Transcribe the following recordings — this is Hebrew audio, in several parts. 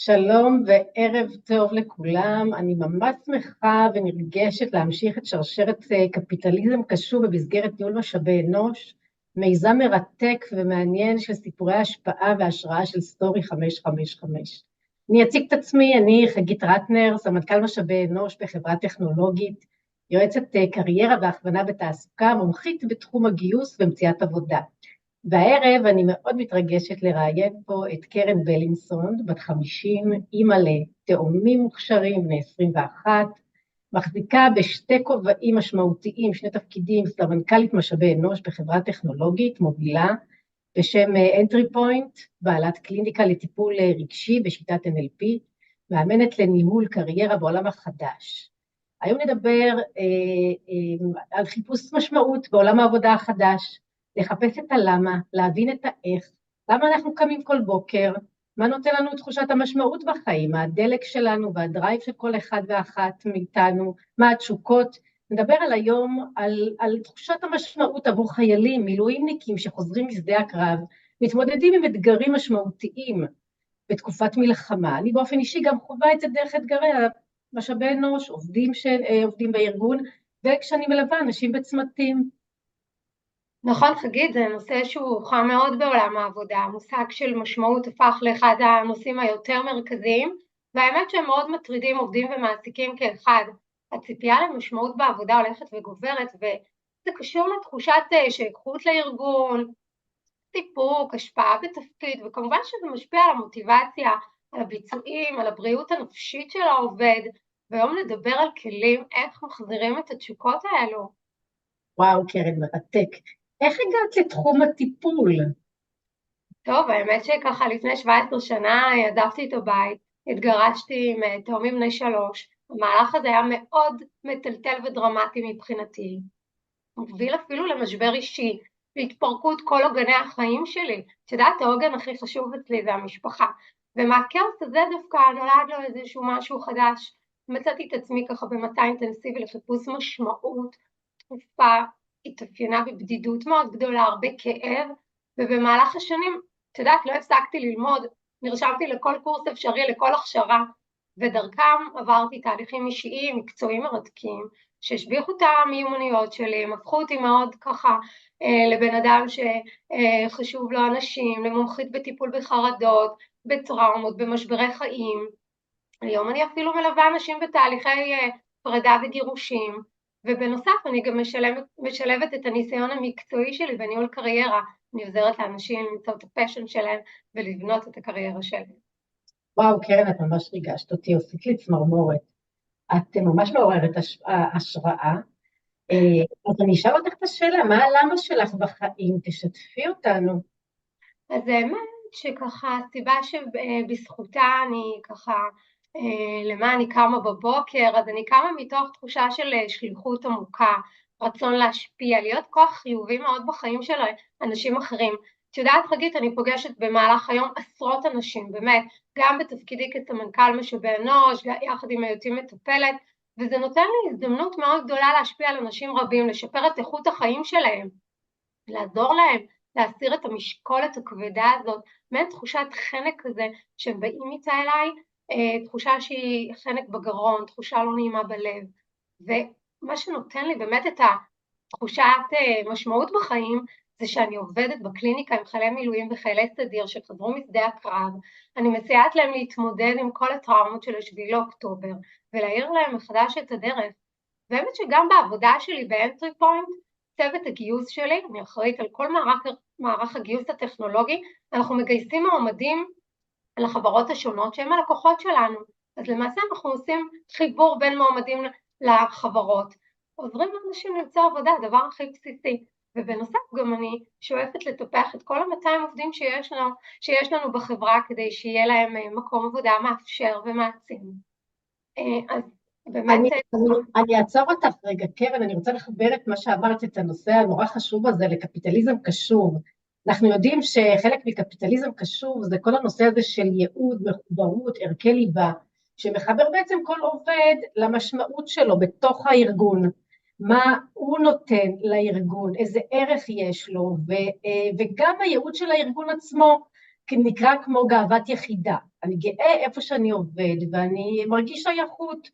שלום וערב טוב לכולם, אני ממש שמחה ונרגשת להמשיך את שרשרת קפיטליזם קשור במסגרת ניהול משאבי אנוש, מיזם מרתק ומעניין של סיפורי השפעה והשראה של סטורי 555. אני אציג את עצמי, אני חגית רטנר, סמנכ"ל משאבי אנוש בחברה טכנולוגית, יועצת קריירה והכוונה בתעסוקה, מומחית בתחום הגיוס ומציאת עבודה. והערב אני מאוד מתרגשת לראיין פה את קרן בלינסון, בת 50, אימא לתאומים מוכשרים, בני 21, מחזיקה בשתי כובעים משמעותיים, שני תפקידים, סמנכ"לית משאבי אנוש בחברה טכנולוגית מובילה, בשם Entry Point, בעלת קליניקה לטיפול רגשי בשיטת NLP, מאמנת לניהול קריירה בעולם החדש. היום נדבר על חיפוש משמעות בעולם העבודה החדש, לחפש את הלמה, להבין את האיך, למה אנחנו קמים כל בוקר, מה נותן לנו את תחושת המשמעות בחיים, מה הדלק שלנו והדרייב של כל אחד ואחת מאיתנו, מה התשוקות. נדבר על היום, על תחושת המשמעות עבור חיילים, מילואימניקים שחוזרים משדה הקרב, מתמודדים עם אתגרים משמעותיים בתקופת מלחמה. אני באופן אישי גם חווה את זה דרך אתגרי משאבי אנוש, עובדים בארגון, וכשאני מלווה אנשים בצמתים. נכון, חגית, זה נושא שהוא חם מאוד בעולם העבודה. המושג של משמעות הפך לאחד הנושאים היותר מרכזיים, והאמת שהם מאוד מטרידים עובדים ומעסיקים כאחד. הציפייה למשמעות בעבודה הולכת וגוברת, וזה קשור לתחושת שייכות לארגון, סיפוק, השפעה בתפקיד, וכמובן שזה משפיע על המוטיבציה, על הביצועים, על הבריאות הנפשית של העובד, והיום נדבר על כלים איך מחזירים את התשוקות האלו. וואו, קרן, מרתק. איך הגעת לתחום הטיפול? טוב, האמת שככה לפני 17 שנה עזבתי את הבית, התגרשתי עם תאומים בני 3, המהלך הזה היה מאוד מטלטל ודרמטי מבחינתי, הוביל אפילו למשבר אישי, להתפרקות כל עוגני החיים שלי, את יודעת, העוגן הכי חשוב אצלי זה המשפחה, ומהכאוס הזה דווקא נולד לו איזשהו משהו חדש, מצאתי את עצמי ככה במסע אינטנסיבי לחיפוש משמעות, תקופה התאפיינה בבדידות מאוד גדולה, הרבה כאב, ובמהלך השנים, את יודעת, לא הפסקתי ללמוד, נרשמתי לכל קורס אפשרי, לכל הכשרה, ודרכם עברתי תהליכים אישיים, מקצועיים מרתקים, שהשביחו את המיומנויות שלי, הם הפכו אותי מאוד ככה לבן אדם שחשוב לו אנשים, למומחית בטיפול בחרדות, בטראומות, במשברי חיים. היום אני אפילו מלווה אנשים בתהליכי פרידה וגירושים, ובנוסף אני גם משלבת את הניסיון המקצועי שלי בניהול קריירה, אני עוזרת לאנשים למצוא את הפשן שלהם ולבנות את הקריירה שלהם. וואו, קרן, את ממש ריגשת אותי, הוסיף לי צמרמורת. את ממש מעוררת השראה. אז אני אשאל אותך את השאלה, מה הלמה שלך בחיים? תשתפי אותנו. אז האמת שככה, הסיבה שבזכותה אני ככה, למה אני קמה בבוקר, אז אני קמה מתוך תחושה של שליחות עמוקה, רצון להשפיע, להיות כוח חיובי מאוד בחיים של אנשים אחרים. את יודעת, חגית, אני פוגשת במהלך היום עשרות אנשים, באמת, גם בתפקידי כסמנכ"ל משאבי אנוש, יחד עם היותי מטפלת, וזה נותן לי הזדמנות מאוד גדולה להשפיע על אנשים רבים, לשפר את איכות החיים שלהם, לעזור להם, להסיר את המשקולת הכבדה הזאת, מעין תחושת חנק כזה שהם באים איתה אליי, תחושה שהיא חנק בגרון, תחושה לא נעימה בלב, ומה שנותן לי באמת את התחושת משמעות בחיים, זה שאני עובדת בקליניקה עם חיילי מילואים וחיילי סדיר שחזרו משדה הקרב, אני מסייעת להם להתמודד עם כל הטראומות של 7 לאוקטובר, ולהאיר להם מחדש את הדרך, והאמת שגם בעבודה שלי באנטרי פוינט, צוות הגיוס שלי, אני אחראית על כל מערך הגיוס הטכנולוגי, אנחנו מגייסים מועמדים לחברות השונות שהם הלקוחות שלנו, אז למעשה אנחנו עושים חיבור בין מועמדים לחברות, עוזרים לאנשים למצוא עבודה, הדבר הכי בסיסי, ובנוסף גם אני שואפת לטפח את כל 200 עובדים שיש לנו בחברה, כדי שיהיה להם מקום עבודה מאפשר ומעצים. אז באמת... אני אעצור אותך רגע, קרן, אני רוצה לחבר את מה שאמרת, את הנושא הנורא חשוב הזה לקפיטליזם קשוב. אנחנו יודעים שחלק מקפיטליזם קשוב זה כל הנושא הזה של ייעוד, מחוברות, ערכי ליבה, שמחבר בעצם כל עובד למשמעות שלו בתוך הארגון, מה הוא נותן לארגון, איזה ערך יש לו, וגם הייעוד של הארגון עצמו, נקרא כמו גאוות יחידה. אני גאה איפה שאני עובד, ואני מרגיש שייכות.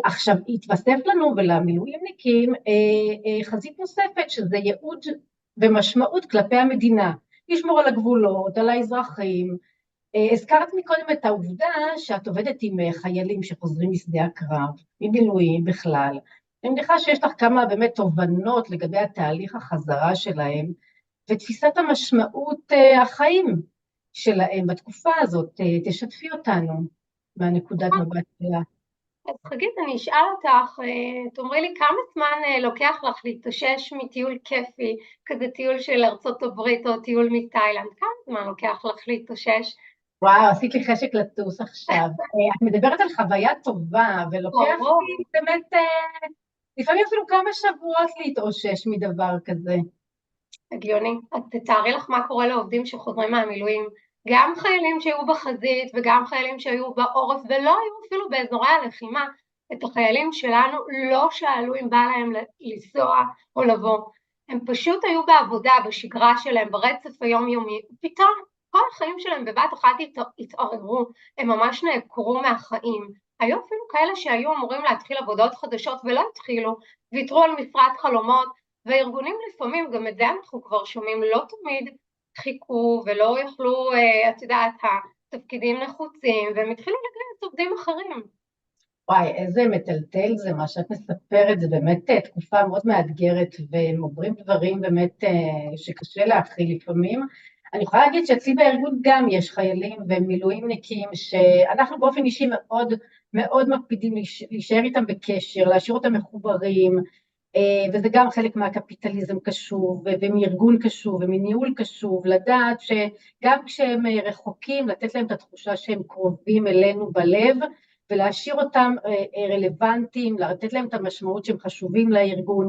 עכשיו, התווסף לנו ולמילואימניקים חזית נוספת, שזה ייעוד ומשמעות כלפי המדינה, לשמור על הגבולות, על האזרחים. הזכרת מקודם את העובדה שאת עובדת עם חיילים שחוזרים משדה הקרב, ממילואים בכלל. אני מניחה שיש לך כמה באמת תובנות לגבי התהליך החזרה שלהם, ותפיסת המשמעות החיים שלהם בתקופה הזאת. תשתפי אותנו מהנקודת מבט שלה. אז חגית, אני אשאל אותך, תאמרי לי כמה זמן לוקח לך להתאושש מטיול כיפי, כזה טיול של ארצות הברית או טיול מתאילנד, כמה זמן לוקח לך להתאושש? וואו, עשית לי חשק לטוס עכשיו. את מדברת על חוויה טובה, ולוקח ברור. לי באמת, לפעמים אפילו כמה שבועות להתאושש מדבר כזה. הגיוני. אז תתארי לך מה קורה לעובדים שחוזרים מהמילואים, גם חיילים שהיו בחזית וגם חיילים שהיו בעורף ולא היו אפילו באזורי הלחימה, את החיילים שלנו לא שאלו אם בא להם לנסוע או לבוא, הם פשוט היו בעבודה, בשגרה שלהם, ברצף היומיומי, פתאום כל החיים שלהם בבת אחת התעוררו, הם ממש נעקרו מהחיים, היו אפילו כאלה שהיו אמורים להתחיל עבודות חדשות ולא התחילו, ויתרו על משרת חלומות, והארגונים לפעמים, גם את זה אנחנו כבר שומעים, לא תמיד חיכו ולא יכלו, את יודעת, התפקידים נחוצים, והם התחילו לגייס עובדים אחרים. וואי, איזה מטלטל זה, מה שאת מספרת, זה באמת תקופה מאוד מאתגרת, והם עוברים דברים באמת שקשה להכיל לפעמים. אני יכולה להגיד שאצלי בארגון גם יש חיילים ומילואימניקים, שאנחנו באופן אישי מאוד מאוד מקפידים להישאר איתם בקשר, להשאיר אותם מחוברים, וזה גם חלק מהקפיטליזם קשוב, ומארגון קשוב, ומניהול קשוב, לדעת שגם כשהם רחוקים, לתת להם את התחושה שהם קרובים אלינו בלב, ולהשאיר אותם רלוונטיים, לתת להם את המשמעות שהם חשובים לארגון.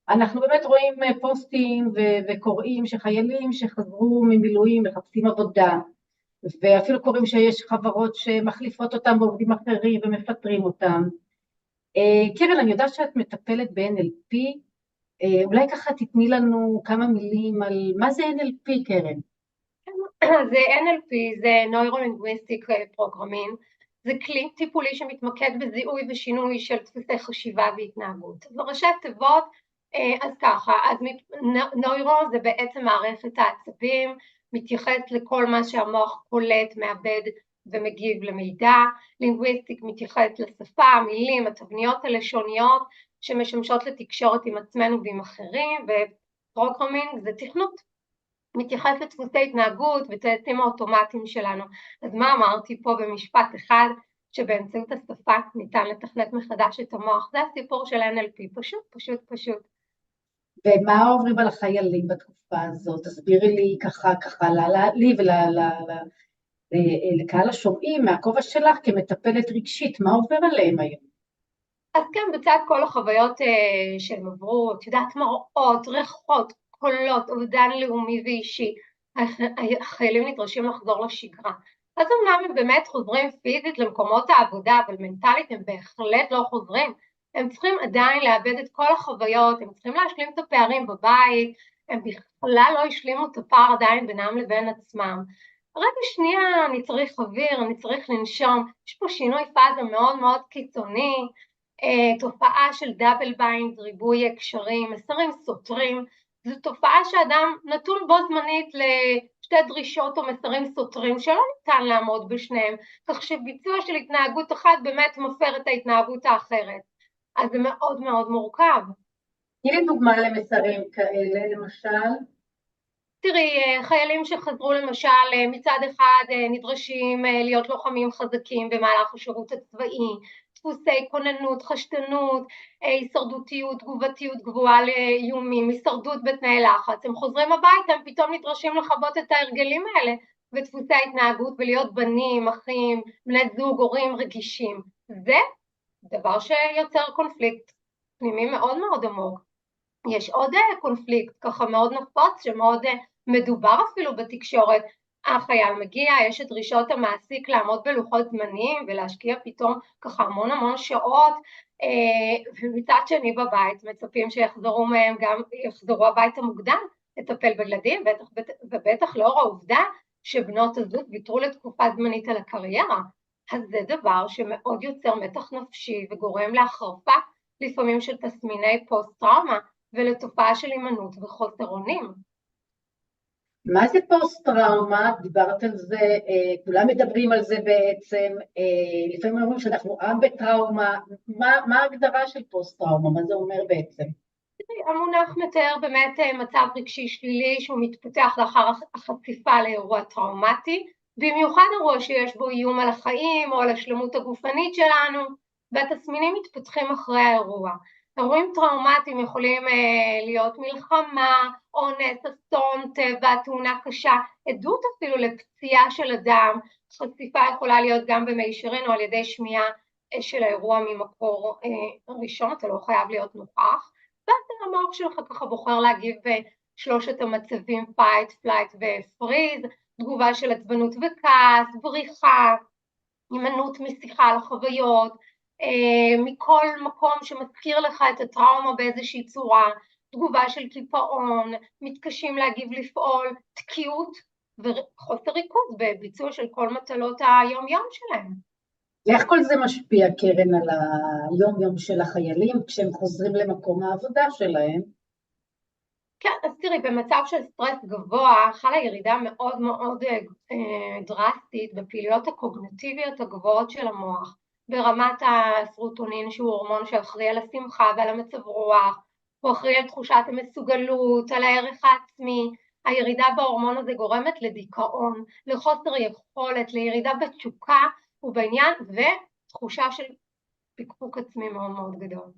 אנחנו באמת רואים פוסטים וקוראים שחיילים שחזרו ממילואים מחפשים עבודה, ואפילו קוראים שיש חברות שמחליפות אותם בעובדים אחרים ומפטרים אותם. קרן, אני יודעת שאת מטפלת ב-NLP, אולי ככה תתני לנו כמה מילים על מה זה NLP, קרן? זה NLP, זה Neuro-Linguistic Programming, זה כלי טיפולי שמתמקד בזיהוי ושינוי של דפוסי חשיבה והתנהגות. אז בראשי תיבות, אז ככה, אז נוירו זה בעצם מערכת העצבים, מתייחס לכל מה שהמוח קולט, מאבד ומגיב למידע, לינגוויסטיק מתייחס לשפה, המילים, התבניות הלשוניות שמשמשות לתקשורת עם עצמנו ועם אחרים, ופרוגרמינג זה תכנות, מתייחס לדפוסי התנהגות וטייסים האוטומטיים שלנו. אז מה אמרתי פה במשפט אחד? שבאמצעות השפה ניתן לתכנת מחדש את המוח, זה הסיפור של NLP, פשוט, פשוט, פשוט. ומה עוברים על החיילים בתקופה הזאת? תסבירי לי ככה, לי ולקהל השומעים מהכובע שלך כמטפלת רגשית, מה עובר עליהם היום? אז כן, בצד כל החוויות שהם עברו, את יודעת, מראות, ריחות, קולות, אובדן לאומי ואישי, החיילים נדרשים לחזור לשגרה. אז אמנם הם באמת חוזרים פיזית למקומות העבודה, אבל מנטלית הם בהחלט לא חוזרים. הם צריכים עדיין לאבד את כל החוויות, הם צריכים להשלים את הפערים בבית, הם בכלל לא השלימו את הפער עדיין בינם לבין עצמם. רגע שנייה, אני צריך אוויר, אני צריך לנשום, יש פה שינוי פאזה מאוד מאוד קיצוני, תופעה של דאבל ביינד, ריבוי הקשרים, מסרים סותרים, זו תופעה שאדם נתון בו זמנית לשתי דרישות או מסרים סותרים שלא ניתן לעמוד בשניהם, כך שביצוע של התנהגות אחת באמת מפר את ההתנהגות האחרת, אז זה מאוד מאוד מורכב. תני לי דוגמה למסרים כאלה, למשל. תראי, חיילים שחזרו למשל מצד אחד נדרשים להיות לוחמים חזקים במהלך השירות הצבאי, דפוסי כוננות, חשדנות, הישרדותיות, תגובתיות גבוהה לאיומים, הישרדות בתנאי לחץ, הם חוזרים הביתה, הם פתאום נדרשים לחוות את ההרגלים האלה ודפוסי ההתנהגות ולהיות בנים, אחים, בני זוג, הורים רגישים. זה דבר שיוצר קונפליקט פנימי מאוד מאוד עמוק. יש עוד קונפליקט ככה מאוד נפוץ שמאוד מדובר אפילו בתקשורת, החייל מגיע, יש את דרישות המעסיק לעמוד בלוחות זמנים ולהשקיע פתאום ככה המון המון שעות, ומצד שני בבית מצפים שיחזרו מהם, גם יחזרו הביתה מוקדם, לטפל בילדים, ובטח לאור העובדה שבנות הזוג ויתרו לתקופה זמנית על הקריירה, אז זה דבר שמאוד יוצר מתח נפשי וגורם להחרפה לפעמים של תסמיני פוסט-טראומה ולתופעה של הימנעות וחוסר אונים. מה זה פוסט-טראומה? דיברת על זה, כולם מדברים על זה בעצם, לפעמים אומרים שאנחנו עם בטראומה, מה ההגדרה של פוסט-טראומה? מה זה אומר בעצם? המונח מתאר באמת מצב רגשי שלילי שהוא מתפתח לאחר החשיפה לאירוע טראומטי, במיוחד אירוע שיש בו איום על החיים או על השלמות הגופנית שלנו, והתסמינים מתפתחים אחרי האירוע. אירועים טראומטיים יכולים להיות מלחמה, אונס, אסון טבע, תאונה קשה, עדות אפילו לפציעה של אדם, חשיפה יכולה להיות גם במישרין או על ידי שמיעה של האירוע ממקור ראשון, אתה לא חייב להיות נוכח, ואז המוח שלך ככה בוחר להגיב בשלושת המצבים fight, flight ו-freeze, תגובה של עצבנות וכעס, בריחה, הימנעות משיחה לחוויות, מכל מקום שמזכיר לך את הטראומה באיזושהי צורה, תגובה של קיפאון, מתקשים להגיב לפעול, תקיעות וחוסר ריכוז בביצוע של כל מטלות היום יום שלהם. ואיך כל זה משפיע, קרן, על היום יום של החיילים כשהם חוזרים למקום העבודה שלהם? כן, אז תראי, במצב של סטרס גבוה חלה ירידה מאוד מאוד דרסטית בפעילויות הקוגניטיביות הגבוהות של המוח, ברמת הסרוטונין שהוא הורמון שאחראי על השמחה ועל המצב רוח, הוא אחראי על תחושת המסוגלות, על הערך העצמי. הירידה בהורמון הזה גורמת לדיכאון, לחוסר יכולת, לירידה בתשוקה ובעניין, ותחושה של פקפוק עצמי מאוד מאוד גדול.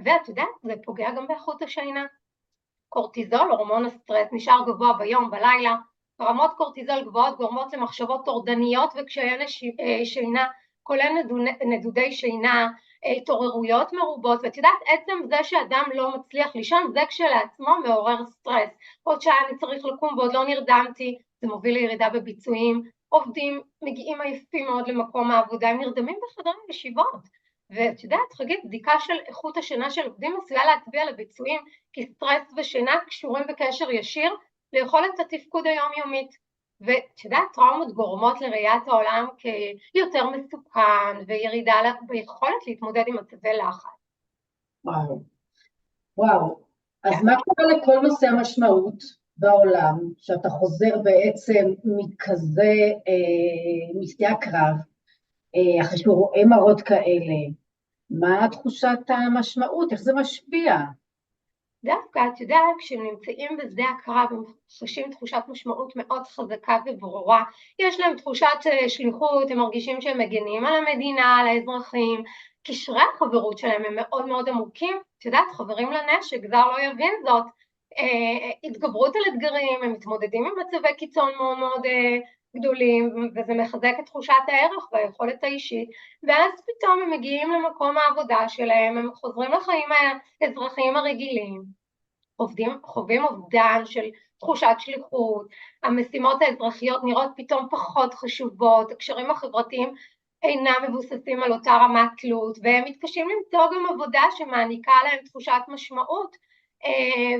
ואת יודעת, זה פוגע גם באיכות השינה. קורטיזול, הורמון הסטרס, נשאר גבוה ביום, בלילה, רמות קורטיזול גבוהות גורמות למחשבות טורדניות וקשיי שינה, כולל נדודי שינה, התעוררויות מרובות, ואת יודעת, עצם זה שאדם לא מצליח לישון, זה כשלעצמו מעורר סטרס. עוד שעה אני צריך לקום ועוד לא נרדמתי, זה מוביל לירידה בביצועים, עובדים מגיעים עייפים מאוד למקום העבודה, הם נרדמים בחדרי ישיבות. ואת יודעת, חגית, בדיקה של איכות השינה של עובדים עשויה להצביע לביצועים, כי סטרס ושינה קשורים בקשר ישיר ליכולת התפקוד היומיומית. ואת יודעת, טראומות גורמות לראיית העולם כיותר מסוכן וירידה ביכולת להתמודד עם מצבי לחץ. וואו, וואו. אז מה קורה לכל נושא המשמעות בעולם, שאתה חוזר בעצם מכזה, משדה הקרב, אחרי שהוא רואה מראות כאלה, מה תחושת המשמעות, איך זה משפיע? דווקא, את יודעת, כשהם נמצאים בשדה הקרב, הם חשים תחושת משמעות מאוד חזקה וברורה, יש להם תחושת שליחות, הם מרגישים שהם מגנים על המדינה, על האזרחים, קשרי החברות שלהם הם מאוד מאוד עמוקים, את יודעת, חברים לנשק, זר לא יבין זאת, התגברות על אתגרים, הם מתמודדים עם מצבי קיצון מאוד מאוד גדולים, וזה מחזק את תחושת הערך והיכולת האישית, ואז פתאום הם מגיעים למקום העבודה שלהם, הם חוזרים לחיים האזרחיים הרגילים, חווים אובדן של תחושת שליחות, המשימות האזרחיות נראות פתאום פחות חשובות, הקשרים החברתיים אינם מבוססים על אותה רמת תלות, והם מתקשים למצוא גם עבודה שמעניקה להם תחושת משמעות,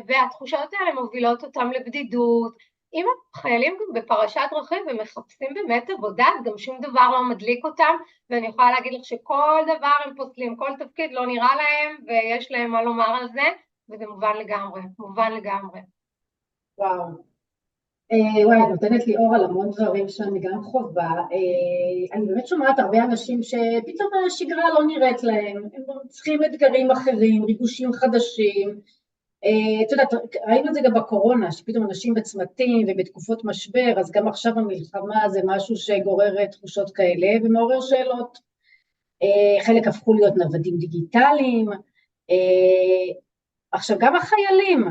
והתחושות האלה מובילות אותם לבדידות. אם החיילים גם בפרשת דרכים ומחפשים באמת עבודה, גם שום דבר לא מדליק אותם, ואני יכולה להגיד לך שכל דבר הם פוסלים, כל תפקיד לא נראה להם, ויש להם מה לומר על זה, וזה מובן לגמרי, מובן לגמרי. וואו. וואי, את נותנת לי אור על המון דברים שאני גם חובה. אני באמת שומעת הרבה אנשים שפתאום השגרה לא נראית להם, הם צריכים אתגרים אחרים, ריגושים חדשים. את יודעת, ראינו את זה גם בקורונה, שפתאום אנשים בצמתים ובתקופות משבר, אז גם עכשיו המלחמה זה משהו שגורר תחושות כאלה ומעורר שאלות. חלק הפכו להיות נוודים דיגיטליים. עכשיו גם החיילים,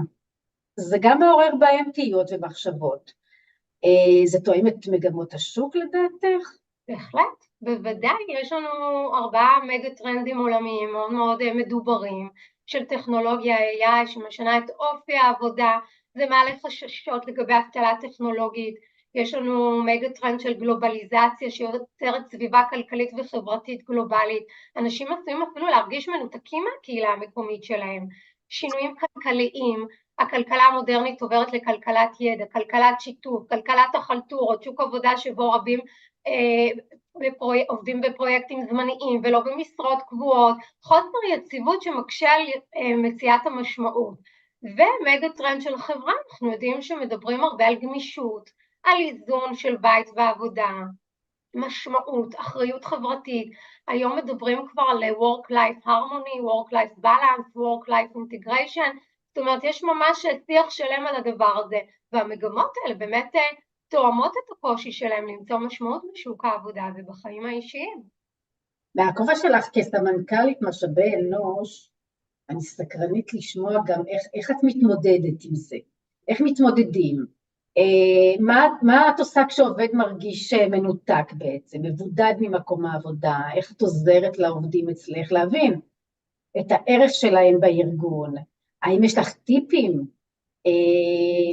זה גם מעורר בהם תהיות ומחשבות. זה תואם את מגמות השוק לדעתך? בהחלט, בוודאי, יש לנו 4 מגה טרנדים עולמיים מאוד מאוד מדוברים, של טכנולוגיה AI שמשנה את אופי העבודה, זה מעלה חששות לגבי אבטלה טכנולוגית, יש לנו מגה טרנד של גלובליזציה שיוצרת סביבה כלכלית וחברתית גלובלית, אנשים עשויים אפילו להרגיש מנותקים מהקהילה המקומית שלהם, שינויים כלכליים, הכלכלה המודרנית עוברת לכלכלת ידע, כלכלת שיתוף, כלכלת החלטורות, שוק עבודה שבו רבים עובדים בפרויקטים זמניים ולא במשרות קבועות, חוסר יציבות שמקשה על מציאת המשמעות. ומגה טרנד של החברה, אנחנו יודעים שמדברים הרבה על גמישות, על איזון של בית ועבודה, משמעות, אחריות חברתית. היום מדברים כבר על work-life harmony, work-life balance, work-life integration, זאת אומרת יש ממש שיח שלם על הדבר הזה, והמגמות האלה באמת תואמות את הקושי שלהם למצוא משמעות בשוק העבודה ובחיים האישיים. מהכובע שלך כסמנכ"לית משאבי אנוש, אני סקרנית לשמוע גם איך את מתמודדת עם זה, איך מתמודדים, מה את עושה כשעובד מרגיש מנותק בעצם, מבודד ממקום העבודה, איך את עוזרת לעובדים אצלך להבין את הערך שלהם בארגון, האם יש לך טיפים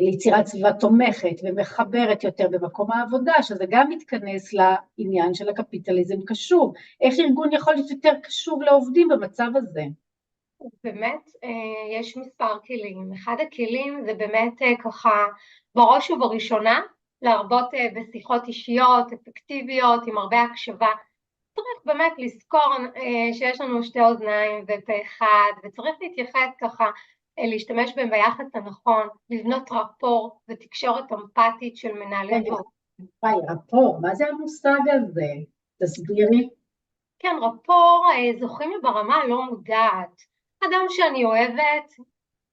ליצירת סביבה תומכת ומחברת יותר במקום העבודה, שזה גם מתכנס לעניין של הקפיטליזם קשור, איך ארגון יכול להיות יותר קשור לעובדים במצב הזה? באמת יש מספר כלים, אחד הכלים זה באמת ככה בראש ובראשונה להרבות בשיחות אישיות, אפקטיביות, עם הרבה הקשבה, צריך באמת לזכור שיש לנו שתי אוזניים ופה אחד, וצריך להתייחס ככה, להשתמש בהם ביחס הנכון, לבנות רפור ותקשורת אמפתית של מנהלים. רפור, מה זה המושג הזה? תסבירי. כן, רפור זוכים לי ברמה הלא מודעת. אדם שאני אוהבת,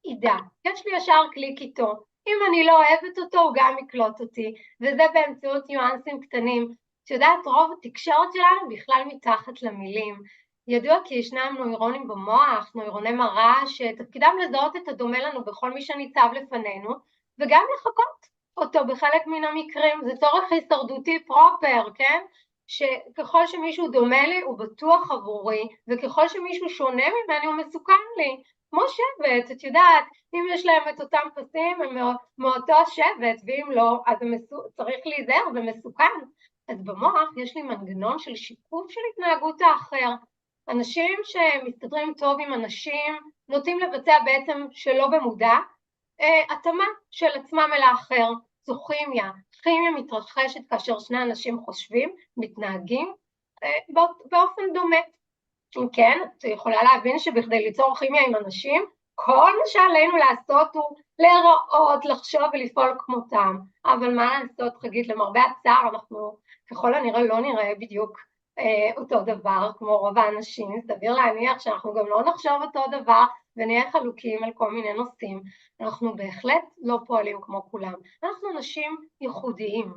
ידע, יש לי ישר קליק איתו. אם אני לא אוהבת אותו, הוא גם יקלוט אותי, וזה באמצעות ניואנסים קטנים. את יודעת, רוב התקשורת שלנו בכלל מתחת למילים. ידוע כי ישנם נוירונים במוח, נוירוני מראה, שתפקידם לזהות את הדומה לנו בכל מי שניצב לפנינו, וגם לחכות אותו בחלק מן המקרים. זה צורך הישרדותי פרופר, כן? שככל שמישהו דומה לי הוא בטוח עבורי, וככל שמישהו שונה ממני הוא מסוכן לי. כמו שבט, את יודעת, אם יש להם את אותם פסים הם מאותו שבט, ואם לא, אז צריך להיזהר, זה מסוכן. אז במוח יש לי מנגנון של שיקוף של התנהגות האחר. אנשים שמסתדרים טוב עם אנשים נוטים לבצע בעצם שלא במודע, התאמה של עצמם אל האחר. זו כימיה. כימיה מתרחשת כאשר שני אנשים חושבים, מתנהגים באופן דומה. אם כן, את יכולה להבין שבכדי ליצור כימיה עם אנשים, כל מה שעלינו לעשות הוא להיראות, לחשוב ולפעול כמותם. אבל מה לעשות, חגית, למרבה הצער, אנחנו ככל הנראה לא נראה בדיוק אותו דבר כמו רוב האנשים. סביר להניח שאנחנו גם לא נחשוב אותו דבר ונהיה חלוקים על כל מיני נושאים. אנחנו בהחלט לא פועלים כמו כולם. אנחנו אנשים ייחודיים.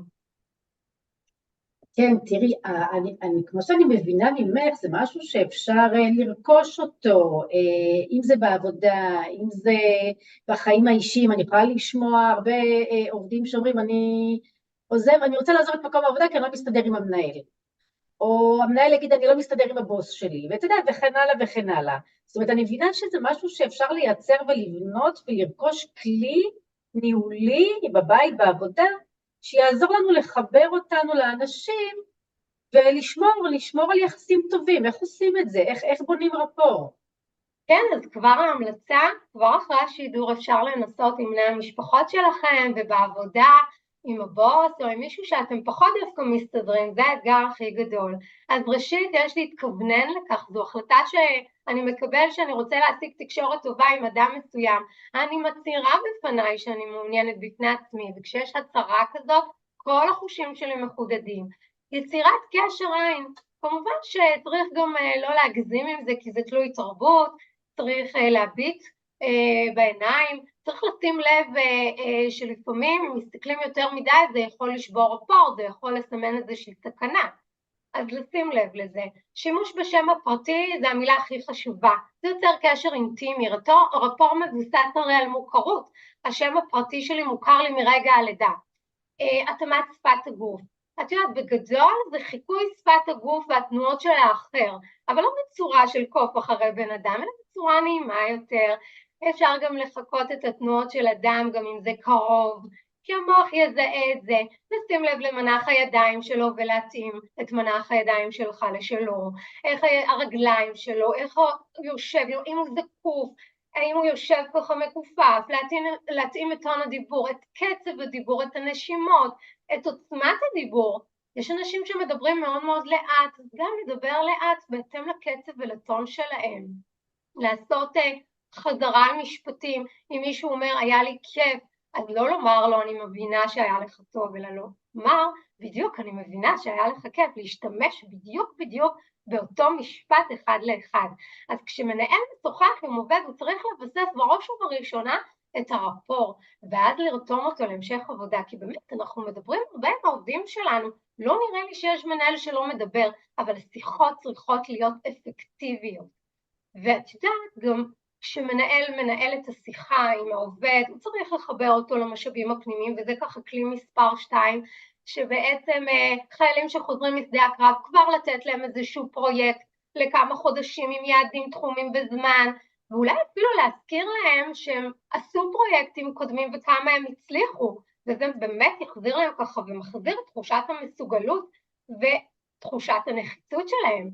כן, תראי, כמו שאני מבינה ממך, זה משהו שאפשר לרכוש אותו, אם זה בעבודה, אם זה בחיים האישיים. אני יכולה לשמוע הרבה עובדים שאומרים, אני רוצה לעזוב את מקום העבודה כי אני לא מסתדר עם המנהל. או המנהל יגיד, אני לא מסתדר עם הבוס שלי, ואתה יודע, וכן הלאה וכן הלאה. זאת אומרת, אני מבינה שזה משהו שאפשר לייצר ולבנות ולרכוש כלי ניהולי בבית, בעבודה, שיעזור לנו לחבר אותנו לאנשים, ולשמור על יחסים טובים. איך עושים את זה? איך בונים רפור? כן, אז כבר ההמלצה, כבר אחרי השידור אפשר לנסות עם בני המשפחות שלכם ובעבודה, עם הבוס או עם מישהו שאתם פחות דווקא מסתדרים, זה האתגר הכי גדול. אז ראשית יש להתכוונן לכך, זו החלטה שאני מקבל שאני רוצה להשיג תקשורת טובה עם אדם מסוים, אני מצהירה בפניי שאני מעוניינת בפני עצמי, וכשיש הצהרה כזאת, כל החושים שלי מחודדים. יצירת קשר עין, כמובן שצריך גם לא להגזים עם זה כי זה תלוי תרבות, צריך להביט בעיניים, צריך לשים לב שלפעמים אם מסתכלים יותר מדי זה יכול לשבור רפור, זה יכול לסמן איזושהי סכנה, אז לשים לב לזה. שימוש בשם הפרטי זה המילה הכי חשובה, זה יוצר קשר אינטימי, רפור מבוסס הרי על מוכרות, השם הפרטי שלי מוכר לי מרגע הלידה. התאמת שפת הגוף, את יודעת, בגדול זה חיקוי שפת הגוף והתנועות של האחר, אבל לא בצורה של קוף אחרי בן אדם, אלא בצורה נעימה יותר. אפשר גם לחקות את התנועות של אדם גם אם זה קרוב, כי המוח יזהה את זה, לשים לב למנח הידיים שלו ולהתאים את מנח הידיים שלך לשלו, איך הרגליים שלו, איך הוא יושב, אם הוא זקוף, האם הוא יושב ככה מכופף, להתאים את טון הדיבור, את קצב הדיבור, את הנשימות, את עוצמת הדיבור. יש אנשים שמדברים מאוד מאוד לאט, אז גם לדבר לאט בהתאם לקצב ולטון שלהם. לעשות חזרה על משפטים, אם מישהו אומר היה לי כיף, אז לא לומר לו אני מבינה שהיה לך טוב, אלא לומר בדיוק אני מבינה שהיה לך כיף, להשתמש בדיוק באותו משפט אחד לאחד. אז כשמנהל משוחח עם עובד הוא צריך לבסס בראש ובראשונה את הרפור, ואז לרתום אותו להמשך עבודה, כי באמת אנחנו מדברים הרבה עם העובדים שלנו, לא נראה לי שיש מנהל שלא מדבר, אבל השיחות צריכות להיות אפקטיביות. ואת יודעת גם שמנהל מנהל את השיחה עם העובד, הוא צריך לחבר אותו למשאבים הפנימיים, וזה ככה כלי מספר 2, שבעצם חיילים שחוזרים משדה הקרב כבר לתת להם איזשהו פרויקט לכמה חודשים עם יעדים תחומים בזמן, ואולי אפילו להזכיר להם שהם עשו פרויקטים קודמים וכמה הם הצליחו, וזה באמת יחזיר להם ככה ומחזיר את תחושת המסוגלות ותחושת הנחיצות שלהם.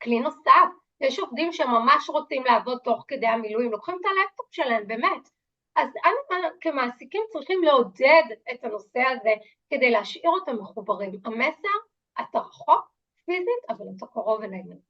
כלי נוסף, יש עובדים שממש רוצים לעבוד תוך כדי המילואים, לוקחים את הלפטופ שלהם, באמת. אז אנו כמעסיקים צריכים לעודד את הנושא הזה כדי להשאיר אותם מחוברים. המסר, אתה רחוק פיזית, אבל אתה קרוב אלינו.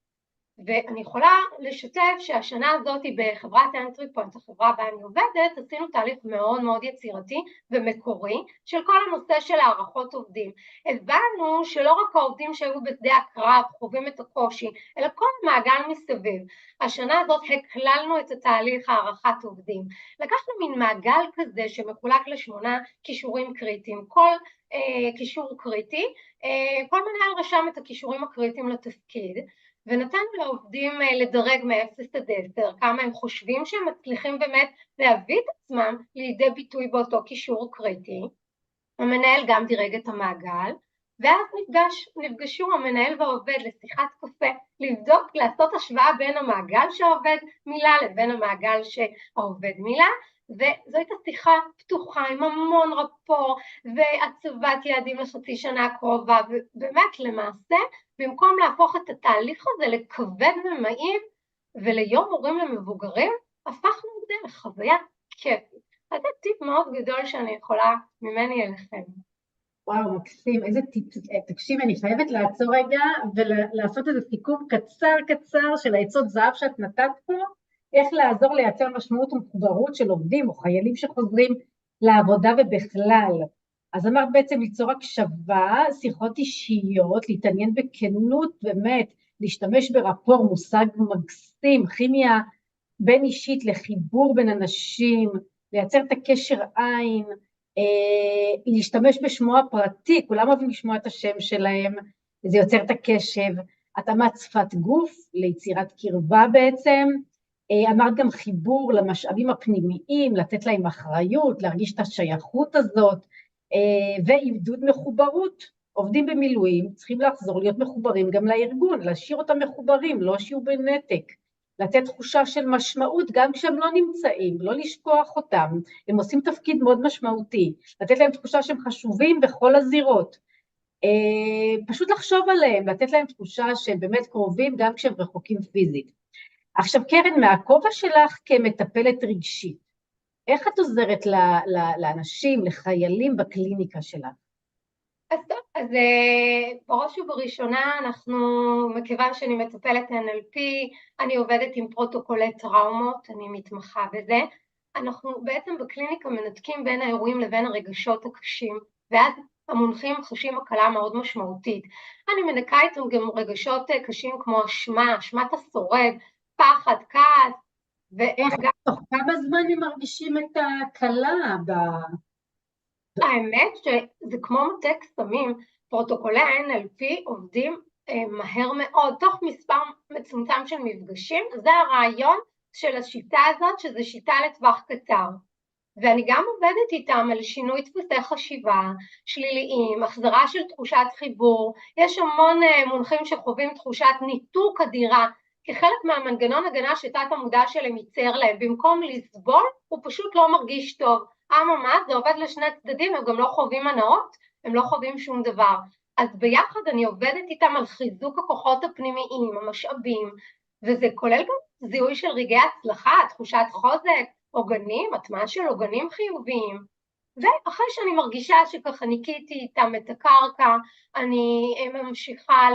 ואני יכולה לשתף שהשנה הזאת בחברת אנטרי פוינט, החברה בה אני עובדת, עשינו תהליך מאוד מאוד יצירתי ומקורי של כל הנושא של הערכות עובדים. הבנו שלא רק העובדים שהיו בשדה הקרב חווים את הקושי, אלא כל מעגל מסביב. השנה הזאת הכללנו את התהליך הערכת עובדים. לקחנו מין מעגל כזה שמחולק ל8 כישורים קריטיים. כל כישור קריטי, כל מנהל רשם את הכישורים הקריטיים לתפקיד, ונתנו לעובדים לדרג מ-0 עד 10, כמה הם חושבים שהם מצליחים באמת להביא את עצמם לידי ביטוי באותו קישור קריטי. המנהל גם דירג את המעגל, ואז נפגשו המנהל והעובד לשיחת קפה, לבדוק, לעשות השוואה בין המעגל שהעובד מילא לבין המעגל שהעובד מילא, וזו הייתה שיחה פתוחה עם המון רפור והצבת יעדים לחצי שנה הקרובה, ובאמת למעשה במקום להפוך את התהליך הזה לכבד ומעיב וליום הורים למבוגרים, הפכנו את זה לחוויה כיפית. אז זה טיפ מאוד גדול שאני יכולה ממני אליכם. וואו, מקסים, איזה טיפ. תקשיב, אני חייבת לעצור רגע ולעשות איזה סיכום קצר של העצות זהב שאת נתת פה, איך לעזור לייצר משמעות ומחוברות של עובדים או חיילים שחוזרים לעבודה ובכלל. אז אמרת בעצם ליצור הקשבה, שיחות אישיות, להתעניין בכנות, באמת, להשתמש ברפור, מושג מקסים, כימיה בין אישית לחיבור בין אנשים, לייצר את הקשר עין, להשתמש בשמו הפרטי, כולם אוהבים לשמוע את השם שלהם, זה יוצר את הקשב, התאמת שפת גוף, ליצירת קרבה בעצם, אמרת גם חיבור למשאבים הפנימיים, לתת להם אחריות, להרגיש את השייכות הזאת, ועידוד מחוברות. עובדים במילואים צריכים לחזור להיות מחוברים גם לארגון, להשאיר אותם מחוברים, לא שיהיו בנתק, לתת תחושה של משמעות גם כשהם לא נמצאים, לא לשכוח אותם, הם עושים תפקיד מאוד משמעותי, לתת להם תחושה שהם חשובים בכל הזירות, פשוט לחשוב עליהם, לתת להם תחושה שהם באמת קרובים גם כשהם רחוקים פיזית. עכשיו קרן, מהכובע שלך כמטפלת רגשית, איך את עוזרת לאנשים, לחיילים בקליניקה שלך? אז בראש ובראשונה אנחנו, מכיוון שאני מטפלת NLP, אני עובדת עם פרוטוקולי טראומות, אני מתמחה בזה, אנחנו בעצם בקליניקה מנתקים בין האירועים לבין הרגשות הקשים, ואז המונחים חשים הקלה מאוד משמעותית. אני מנקה איתם גם רגשות קשים כמו אשמה, אשמת השורד, פחד, כעס, ואיך תוך כמה זמן הם מרגישים את הקלה? האמת שזה כמו מטה קסמים, פרוטוקולי ה-NLP עובדים מהר מאוד, תוך מספר מצומצם של מפגשים, זה הרעיון של השיטה הזאת, שזה שיטה לטווח קצר. ואני גם עובדת איתם על שינוי דפוסי חשיבה, שליליים, החזרה של תחושת חיבור, יש המון מונחים שחווים תחושת ניתוק אדירה, כחלק מהמנגנון הגנה שתת המודע שלהם ייצר להם, במקום לסבול, הוא פשוט לא מרגיש טוב. אממה, זה עובד לשני צדדים, הם גם לא חווים הנאות, הם לא חווים שום דבר. אז ביחד אני עובדת איתם על חיזוק הכוחות הפנימיים, המשאבים, וזה כולל גם זיהוי של רגעי הצלחה, תחושת חוזק, עוגנים, הטמעה של עוגנים חיוביים. ואחרי שאני מרגישה שככה ניקיתי איתם את הקרקע, אני ממשיכה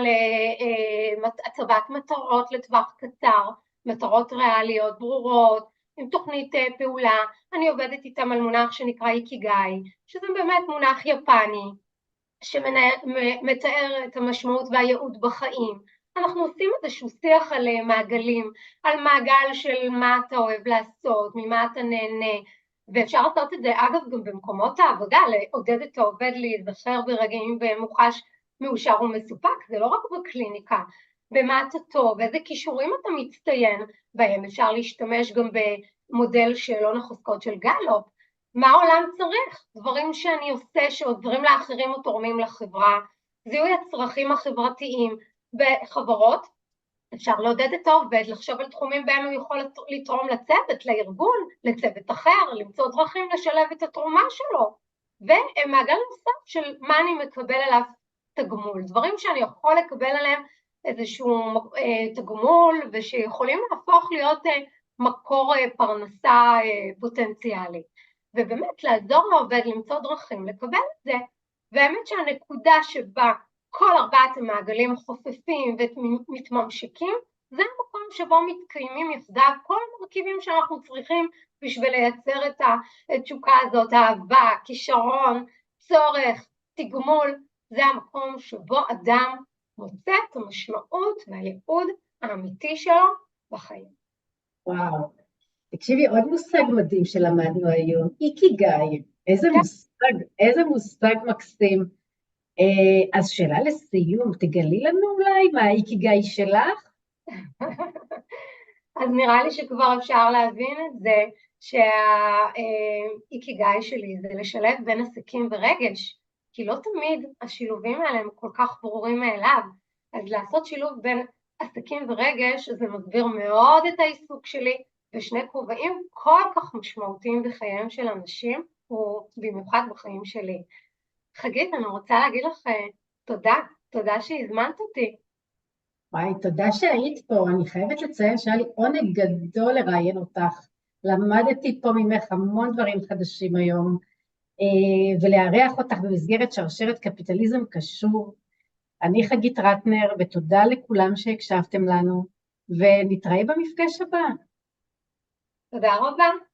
להצבת מטרות לטווח קצר, מטרות ריאליות, ברורות, עם תוכנית פעולה. אני עובדת איתם על מונח שנקרא איקיגאי, שזה באמת מונח יפני, שמתאר את המשמעות והייעוד בחיים. אנחנו עושים איזשהו שיח על מעגלים, על מעגל של מה אתה אוהב לעשות, ממה אתה נהנה, ואפשר לעשות את זה אגב גם במקומות העבודה, לעודד את העובד להיזכר ברגעים בהם הוא חש מאושר ומסופק, זה לא רק בקליניקה, במה אתה טוב, איזה כישורים אתה מצטיין בהם, אפשר להשתמש גם במודל שאלון החוזקות של גלופ, מה העולם צריך, דברים שאני עושה שעוזרים לאחרים או תורמים לחברה, זיהוי הצרכים החברתיים בחברות, אפשר לעודד את העובד, לחשוב על תחומים בהם הוא יכול לתרום לצוות, לארגון, לצוות אחר, למצוא דרכים לשלב את התרומה שלו, ומעגל נוסף של מה אני מקבל עליו תגמול, דברים שאני יכול לקבל עליהם איזשהו תגמול, ושיכולים להפוך להיות מקור פרנסה פוטנציאלי, ובאמת לעזור לעובד למצוא דרכים לקבל את זה, והאמת שהנקודה שבה כל ארבעת המעגלים חופפים ומתממשקים, זה המקום שבו מתקיימים יחדיו כל המרכיבים שאנחנו צריכים בשביל לייצר את התשוקה הזאת, אהבה, כישרון, צורך, תגמול, זה המקום שבו אדם מוצא את המשמעות והייעוד האמיתי שלו בחיים. וואו, תקשיבי, עוד מושג מדהים שלמדנו היום, איקיגאי, איזה מושג מקסים. אז שאלה לסיום, תגלי לנו אולי מה האיקיגאי שלך? אז נראה לי שכבר אפשר להבין את זה, שהאיקיגאי שלי זה לשלב בין עסקים ורגש, כי לא תמיד השילובים האלה הם כל כך ברורים מאליו, אז לעשות שילוב בין עסקים ורגש זה מסביר מאוד את העיסוק שלי, ושני כובעים כל כך משמעותיים בחייהם של אנשים, ובמיוחד בחיים שלי. חגית, אני רוצה להגיד לך תודה שהזמנת אותי. וואי, תודה שהיית פה, אני חייבת לציין שהיה לי עונג גדול לראיין אותך, למדתי פה ממך המון דברים חדשים היום, ולארח אותך במסגרת שרשרת קפיטליזם קשור. אני חגית רטנר, ותודה לכולם שהקשבתם לנו, ונתראה במפגש הבא. תודה רבה.